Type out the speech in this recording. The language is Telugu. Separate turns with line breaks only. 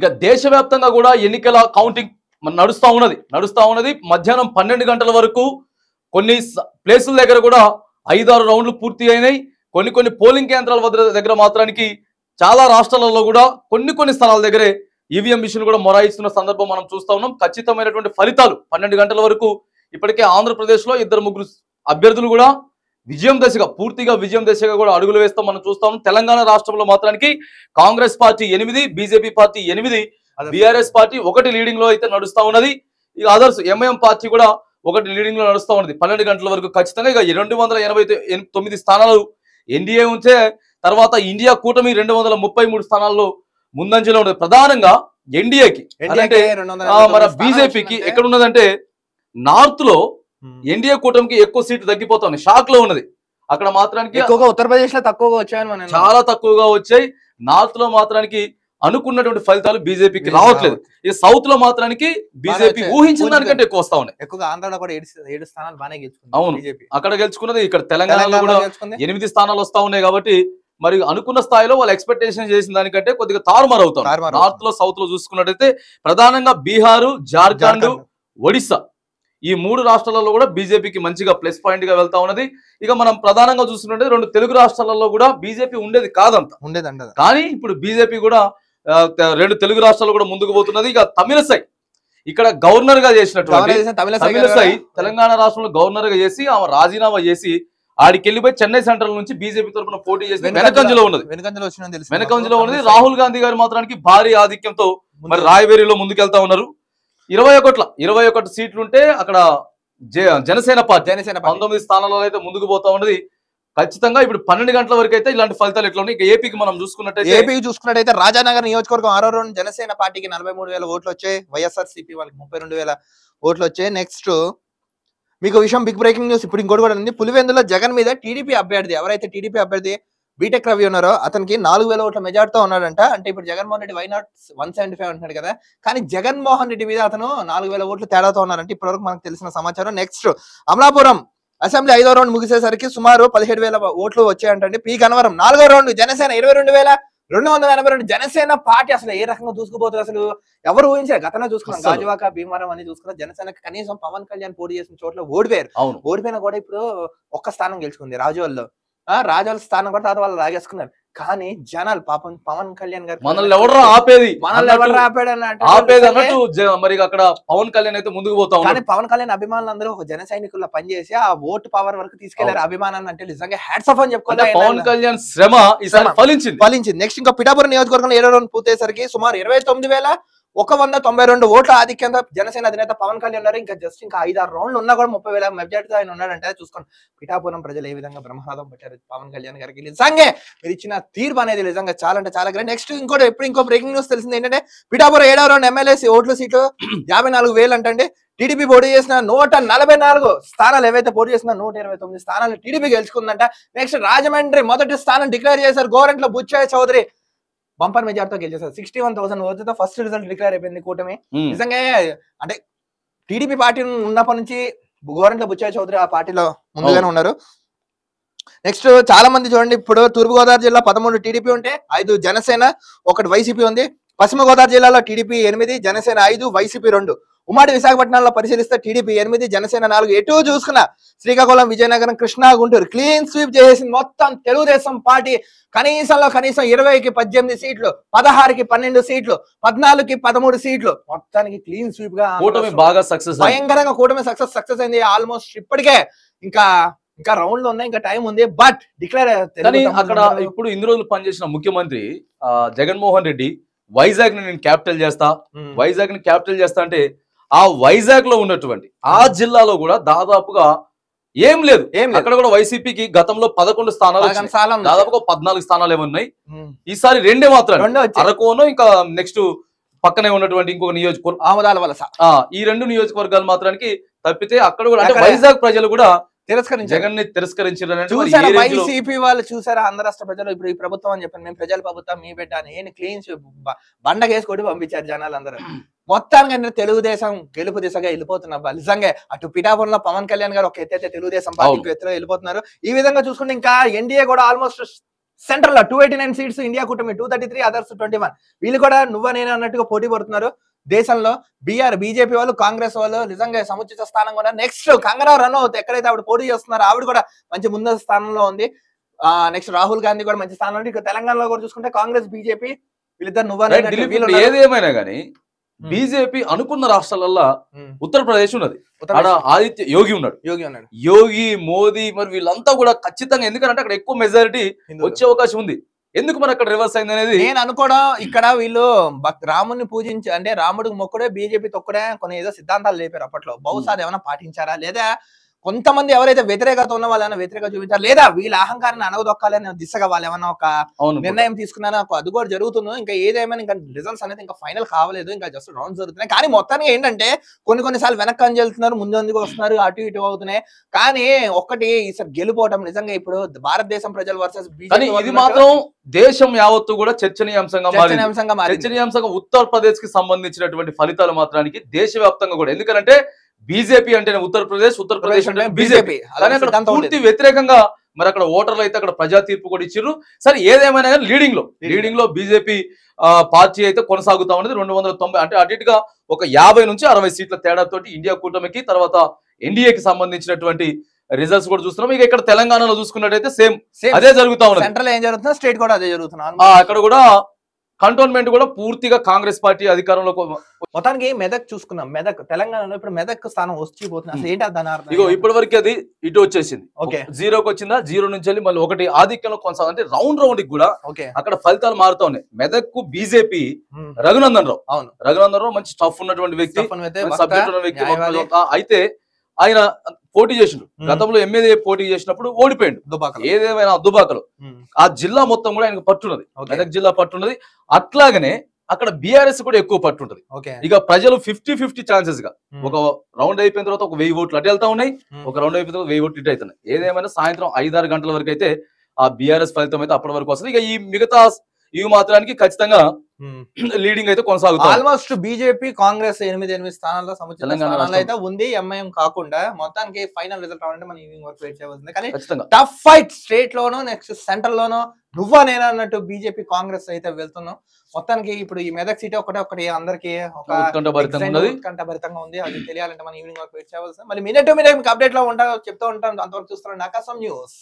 ఇక దేశవ్యాప్తంగా కూడా ఎన్నికల కౌంటింగ్ నడుస్తా ఉన్నది. మధ్యాహ్నం 12 గంటల వరకు కొన్ని ప్లేసుల దగ్గర కూడా 5-6 రౌండ్లు పూర్తి అయినాయి. కొన్ని పోలింగ్ కేంద్రాల దగ్గర మాత్రానికి చాలా రాష్ట్రాలలో కూడా కొన్ని స్థలాల దగ్గరే ఈవీఎం మిషన్ కూడా మొరాయిస్తున్న సందర్భం మనం చూస్తా ఉన్నాం. ఖచ్చితమైనటువంటి ఫలితాలు 12 గంటల వరకు ఇప్పటికే ఆంధ్రప్రదేశ్లో 2-3 అభ్యర్థులు కూడా పూర్తిగా విజయం దిశగా కూడా అడుగులు వేస్తాం మనం చూస్తాం. తెలంగాణ రాష్ట్రంలో మాత్రానికి Congress party 8, BJP party 8, BRS party 1 leading లో అయితే నడుస్తా ఉన్నది. ఇక అదర్స్ ఎంఐఎం పార్టీ కూడా 1 లీడింగ్ లో నడుస్తా ఉన్నది. 12 గంటల వరకు ఖచ్చితంగా ఇక 289 స్థానాలు ఎన్డీఏ ఉంటే తర్వాత ఇండియా కూటమి 233 స్థానాల్లో ముందంజలో ఉన్నది. ప్రధానంగా ఎన్డీఏకి అంటే మన బీజేపీకి ఎక్కడ ఉన్నదంటే నార్త్ లో ఎన్డీఏ కూటమికి ఎక్కువ సీట్లు తగ్గిపోతాయి. షాక్ లో ఉన్నది. అక్కడ మాత్రానికి
ఉత్తరప్రదేశ్ లో తక్కువగా వచ్చాయని
చాలా తక్కువగా వచ్చాయి. నార్త్ లో మాత్రానికి అనుకున్నటువంటి ఫలితాలు బీజేపీకి రావట్లేదు. ఈ సౌత్ లో మాత్రానికి బీజేపీ ఊహించిన దానికంటే ఎక్కువ వస్తా ఉన్నాయి.
ఎక్కువగా ఆంధ్రాలో కూడా 7 స్థానాలు బాగానే గెలుచుకుంది.
అవును, అక్కడ గెలుచుకున్నది. ఇక్కడ తెలంగాణలో కూడా 8 స్థానాలు వస్తా ఉన్నాయి. కాబట్టి మరి అనుకున్న స్థాయిలో వాళ్ళు ఎక్స్పెక్టేషన్ చేసిన దానికంటే కొద్దిగా తారుమారు అవుతారు. నార్త్ లో సౌత్ లో చూసుకున్నట్టయితే ప్రధానంగా బీహారు, జార్ఖండ్, ఒడిస్సా ఈ 3 రాష్ట్రాలలో కూడా బీజేపీకి మంచిగా ప్లస్ పాయింట్ గా వెళ్తా ఉన్నది. ఇక మనం ప్రధానంగా చూస్తుంటే 2 తెలుగు రాష్ట్రాలలో కూడా బీజేపీ ఉండేది కాదంట, కానీ ఇప్పుడు బీజేపీ కూడా 2 తెలుగు రాష్ట్రాలు కూడా ముందుకు పోతున్నది. ఇక తమిళసై ఇక్కడ గవర్నర్ గా చేసినటువంటి తమిళసై తెలంగాణ రాష్ట్రంలో గవర్నర్ గా చేసి ఆమె రాజీనామా చేసి ఆడికి వెళ్ళిపోయి చెన్నై సెంట్రల్ నుంచి బీజేపీ తరఫున పోటీ చేసి వెనకంజలో ఉన్నది. రాహుల్ గాంధీ గారు మాత్రానికి భారీ ఆధిక్యంతో మరి రాయవేరిలో ముందుకెళ్తా ఉన్నారు. 21 సీట్లుంటే అక్కడ జనసేన పార్టీ 19 స్థానాలలో అయితే ముందుకు పోతా ఉన్నది. ఖచ్చితంగా ఇప్పుడు 12 గంటల వరకు అయితే ఇలాంటి ఫలితాలు ఎట్లా ఉన్నాయి. ఏపీకి మనం
చూసుకున్నట్టయితే రాజానగర్ నియోజకవర్గం 6వ రౌండ్ జనసేన పార్టీకి 43,000 ఓట్లు వచ్చాయి. వైఎస్ఆర్సీపీ వాళ్ళకి 32,000 ఓట్లు వచ్చాయి. నెక్స్ట్ మీకు విషయం బిగ్ బ్రేకింగ్ న్యూస్ ఇప్పుడు ఇంకోటి కూడా ఉంది. పులివెందులో జగన్ మీద టీడీపీ అభ్యర్థి ఎవరైతే టీడీపీ అభ్యర్థి బీటెక్ రవి ఉన్నారో అతనికి 4,000 ఓట్ల మెజార్టీతో ఉన్నాడంట. అంటే ఇప్పుడు జగన్మోహన్ రెడ్డి వైనాట్ 175 అంటున్నాడు కదా, కానీ జగన్మోహన్ రెడ్డి మీద అతను 4,000 ఓట్లు తేడాతో ఉన్నారంటే ఇప్పటివరకు మనకు తెలిసిన సమాచారం. నెక్స్ట్ అమలాపురం అసెంబ్లీ 5వ రౌండ్ ముగిసేసరికి సుమారు 17,000 ఓట్లు వచ్చాయంటే. పీ గన్నవరం 4వ రౌండ్ జనసేన 22,282. జనసేన పార్టీ అసలు ఏ రకంగా దూసుకుపోతుంది అసలు ఎవరు ఊహించారు? గతంలో చూసుకున్నాం గాజువాక, భీమవరం అని చూసుకున్నాం. జనసేనకి కనీసం పవన్ కళ్యాణ్ పోటీ చేసిన చోట్ల ఓడిపోయినా కూడా ఇప్పుడు 1 స్థానం గెలుచుకుంది రాజోల్లో. రాజోల స్థానం కూడా తర్వాత వాళ్ళు లాగేసుకున్నారు. కానీ జనాలు పాపం పవన్ కళ్యాణ్ గారు
మనల్ని ఎవరు ఆపేది అన్నట్టు మరి అక్కడ పవన్ కళ్యాణ్ అయితే ముందుకు పోతాం.
కానీ పవన్ కళ్యాణ్ అభిమానులందరూ ఒక జన సైనికుల్లో పనిచేసి ఆ ఓటు పవర్ వరకు తీసుకెళ్లారు. అభిమానాన్ని అంటే నిజంగా హ్యాట్స్ ఆఫ్ అని చెప్పుకోవాలి.
పవన్ కళ్యాణ్ శ్రమ ఈసారి ఫలించింది.
నెక్స్ట్ ఇంకా పిఠాపురం నియోజకవర్గంలో 7వ రౌండ్ పూర్తయ్యేసరికి సుమారు 29,192 ఓట్ల ఆధిక్యంగా జనసేన అధినేత పవన్ కళ్యాణ్ ఉన్నారు. ఇంకా 5-6 రౌండ్లు ఉన్నా కూడా 30,000 మెజార్టీతో ఆయన ఉన్నాడంటే చూసుకోండి. పిఠాపురం ప్రజలు ఏ విధంగా బ్రహ్మనాథం పెట్టారు పవన్ కళ్యాణ్ గారికి. నిజంగా మీరు ఇచ్చిన తీర్పు అనేది నిజంగా చాలా అంటే చాలా గ్రేట్. నెక్స్ట్ ఇంకో బ్రేకింగ్ న్యూస్ తెలిసింది ఏంటంటే పిఠాపురం 7వ రౌండ్ ఎమ్మెల్యే ఓట్ల సీట్లు 54,000 అంటే టీడీపీ పోటీ చేసిన 144 స్థానాలు ఏవైతే పోటీ చేసిన 129 స్థానాలు టీడీపీ గెలుచుకుందంట. నెక్స్ట్ రాజమండ్రి మొదటి స్థానం డిక్లేర్ చేశారు గోరంట్ల బుచ్చయ్య చౌదరి. బంపర్ మెజార్టీతో గెలిచేశారు. 61,000 ఓట్లతో ఫస్ట్ రిజల్ట్ డిక్లేర్ అయిపోయింది కూటమి. నిజంగా అంటే టీడీపీ పార్టీ ఉన్నప్పటి నుంచి గోరంట్ల బుచ్చయ్య చౌదరి ఆ పార్టీలో ముందుగానే ఉన్నారు. నెక్స్ట్ చాలా మంది చూడండి, ఇప్పుడు తూర్పుగోదావరి జిల్లా 13 టీడీపీ ఉంటే 5 జనసేన 1 వైసీపీ ఉంది. పశ్చిమ గోదావరి జిల్లాలో టీడీపీ 8, జనసేన 5, వైసీపీ 2. ఉమ్మడి విశాఖపట్నంలో పరిశీలిస్తే టీడీపీ 8, జనసేన 4. ఎటు చూసుకున్న శ్రీకాకుళం, విజయనగరం, కృష్ణా, గుంటూరు క్లీన్ స్వీప్ చేసేసింది మొత్తం తెలుగుదేశం పార్టీ. కనీసం 20కి 18 సీట్లు, 16కి 12 సీట్లు, 14కి 13 సీట్లు, మొత్తానికి క్లీన్ స్వీప్ గా
బాగా సక్సెస్,
భయంకరంగా కూటమి సక్సెస్ అయింది. ఆల్మోస్ట్ ఇప్పటికే ఇంకా రౌండ్ లో ఉన్నాయి, ఇంకా టైం ఉంది. బట్ డిక్లేర్
అక్కడ ఇప్పుడు ఇన్ని రోజులు పనిచేసిన ముఖ్యమంత్రి జగన్మోహన్ రెడ్డి వైజాగ్ ని నేను క్యాపిటల్ చేస్తా అంటే ఆ వైజాగ్ లో ఉన్నటువంటి ఆ జిల్లాలో కూడా దాదాపుగా ఏం లేదు. అక్కడ కూడా వైసీపీకి గతంలో 11 స్థానాలు, దాదాపుగా 14 స్థానాలు ఏమన్నాయి. ఈసారి 2 మాత్రం అరకోను, ఇంకా నెక్స్ట్ పక్కనే ఉన్నటువంటి ఇంకొక నియోజకవర్గం
ఆమదాల వలస.
ఈ 2 నియోజకవర్గాలు మాత్రానికి తప్పితే అక్కడ కూడా అంటే వైజాగ్ ప్రజలు కూడా జగన్ ని తిరస్కరించారు.
వైసీపీ వాళ్ళు చూసారా ఆంధ్ర రాష్ట్ర ప్రజలు ఇప్పుడు ఈ ప్రభుత్వం అని చెప్పాను, మేము ప్రజల ప్రభుత్వం మీ బిడ్డ అని క్లీన్ బండకేసి కొట్టి పంపించారు జనాలందరూ. మొత్తానికి తెలుగుదేశం గెలుపు దిశగా వెళ్ళిపోతున్నారు. నిజంగా అటు పిఠాపురంలో పవన్ కళ్యాణ్ గారు ఒక ఎత్తైతే తెలుగుదేశం పార్టీ ఎత్తులో వెళ్ళిపోతున్నారు. ఈ విధంగా చూసుకుంటే ఇంకా ఎన్డీఏ కూడా ఆల్మోస్ట్ సెంట్రల్ లో 289 సీట్స్, ఇండియా కూటమి 233, అదర్స్ 21. వీళ్ళు కూడా నువ్వా నేను అన్నట్టుగా పోటీ పడుతున్నారు. దేశంలో బీజేపీ వాళ్ళు, కాంగ్రెస్ వాళ్ళు నిజంగా సముచిత స్థానం కూడా. నెక్స్ట్ కంగనా రనౌత్ ఎక్కడైతే ఆవిడ పోటీ చేస్తున్నారో ఆవిడ కూడా మంచి ముందస్తు స్థానంలో ఉంది. నెక్స్ట్ రాహుల్ గాంధీ కూడా మంచి స్థానంలో ఉంది. ఇక తెలంగాణలో కూడా చూసుకుంటే కాంగ్రెస్, బీజేపీ వీళ్ళిద్దరు నువ్వా
ఏదేమైనా కానీ బీజేపీ అనుకున్న రాష్ట్రాలలో ఉత్తరప్రదేశ్ ఉన్నది, ఆదిత్య యోగి ఉన్నాడు, యోగి మోదీ మరి వీళ్ళంతా కూడా ఖచ్చితంగా, ఎందుకంటే అక్కడ ఎక్కువ మెజారిటీ వచ్చే అవకాశం ఉంది. ఎందుకు మరి అక్కడ రివర్స్ అయింది అనేది
నేను అనుకోవడం. ఇక్కడ వీళ్ళు రాముడిని పూజించి అంటే రాముడికి మొక్కుడే, బీజేపీ తొక్కుడే కొన్ని ఏదో సిద్ధాంతాలు లేపారు అప్పట్లో. బహుశా ఏమైనా పాటించారా, లేదా కొంతమంది ఎవరైతే వ్యతిరేకత ఉన్న వాళ్ళైనా వ్యతిరేకత చూపించారు, లేదా వీళ్ళ అహంకారాన్ని అనగదొక్కాలని దిశగా వాళ్ళు ఏమన్నా ఒక నిర్ణయం తీసుకున్నారా, అది కూడా జరుగుతుంది. ఇంకా ఏదేమైనా ఇంకా రిజల్ట్స్ అనేది ఇంకా ఫైనల్ కావలేదు, ఇంకా జస్ట్ రౌండ్స్ జరుగుతున్నాయి. కానీ మొత్తానికి ఏంటంటే కొన్నిసార్లు వెనక్కి అని వెళ్తున్నారు, ముందు వస్తున్నారు, అటు ఇటు అవుతున్నాయి. కానీ ఒక్కటి ఈసారి గెలుపోవటం నిజంగా ఇప్పుడు భారతదేశం ప్రజలు వర్సెస్ బీజేపీ
ఇది మాత్రం దేశం యావత్తు కూడా చర్చనీయాంశంగా ఉత్తరప్రదేశ్ కి సంబంధించినటువంటి ఫలితాలు మాత్రానికి దేశవ్యాప్తంగా కూడా. ఎందుకంటే బీజేపీ అంటే ఉత్తరప్రదేశ్ అంటే బీజేపీ, కానీ అక్కడ పూర్తి వ్యతిరేకంగా మరి అక్కడ ఓటర్లు అయితే అక్కడ ప్రజా తీర్పు కూడా ఇచ్చారు. సరే ఏదేమైనా కానీ లీడింగ్ లో బీజేపీ పార్టీ అయితే కొనసాగుతా ఉన్నది. 290 అంటే అటు ఇటుగా ఒక 50 నుంచి 60 సీట్ల తేడాతోటి ఇండియా కూటమికి, తర్వాత ఎన్డీఏకి సంబంధించినటువంటి రిజల్ట్స్ కూడా చూస్తున్నాం. ఇక ఇక్కడ తెలంగాణలో చూసుకున్నట్టయితే సేమ్ అదే జరుగుతా ఉన్నది.
సెంట్రల్ ఏం జరుగుతుంది, స్టేట్ కూడా అదే జరుగుతుంది.
అక్కడ కూడా కంటోన్మెంట్ కూడా పూర్తిగా కాంగ్రెస్ పార్టీ అధికారంలో.
మొత్తానికి మెదక్ చూసుకున్నాం, మెదక్ తెలంగాణలో ఇప్పుడు మెదక్ స్థానం వచ్చిపోతుంది. అసలు ఏంటి దాని అర్థం?
ఇగో ఇప్పటి వరకు అది ఇటు వచ్చేసింది, జీరోకి వచ్చిందా, జీరో నుంచి వెళ్ళి మళ్ళీ ఒకటి ఆధిక్యంలో కొనసాగు. అంటే రౌండ్ కూడా అక్కడ ఫలితాలు మారుతా ఉన్నాయి. మెదక్ కు బీజేపీ రఘునందన్ రావు మంచి టఫ్ ఉన్నటువంటి వ్యక్తి, సబ్జెక్ట్ ఉన్న వ్యక్తి. అయితే ఆయన పోటీ చేసిండు, గతంలో ఎమ్మెల్యే పోటీ చేసినప్పుడు ఓడిపోయిండు. ఏదేమైనా దుబాకలు ఆ జిల్లా మొత్తం కూడా ఆయనకు పట్టున్నది, మెదక్ జిల్లా పట్టున్నది. అట్లాగనే అక్కడ బీఆర్ఎస్ కూడా ఎక్కువ పట్టుంటది. ఇక ప్రజలు 50-50 ఛాన్సెస్ గా ఒక రౌండ్ అయిపోయిన తర్వాత ఒక 1000 ఓట్లు అటు వెళ్తా ఉన్నాయి, ఒక రౌండ్ అయిపోయిన తర్వాత 1000 ఓట్లు ఇటు అవుతున్నాయి. ఏదేమైనా సాయంత్రం 5-6 గంటల వరకు అయితే ఆ బీఆర్ఎస్ ఫలితం అయితే అప్పటి వరకు వస్తుంది. ఇక ఈ మిగతా ఇవి మాత్రానికి ఖచ్చితంగా లీడింగ్ అయితే కొనసాగుతుంది.
ఆల్మోస్ట్ బీజేపీ, కాంగ్రెస్ 8 స్థానాల్లో సముచిత అయితే ఉంది, ఎంఐఎం కాకుండా. మొత్తానికి ఫైనల్ రిజల్ట్ రావాలంటే మనం ఈవినింగ్ వరకు వెయిట్ చేయవలసింది. కానీ టఫ్ ఫైట్ స్టేట్ లోనో నెక్స్ట్ సెంట్రల్ లోనో నువ్వా నేనా అన్నట్టు బీజేపీ, కాంగ్రెస్ అయితే వెళ్తున్నాం. మొత్తానికి ఇప్పుడు ఈ మెదక్ సీట్ ఒకటి అందరికి ఒక ఉత్కంఠభరితంగా ఉంది. అది తెలియాలంటే మనం ఈవినింగ్ వరకు వెయిట్ చేయవలసింది. మళ్ళీ మినిట్ టు మినిట్ అప్డేట్ లో చెప్తూ ఉంటాను. అంతవరకు చూస్తున్నాను ఆకాశం న్యూస్.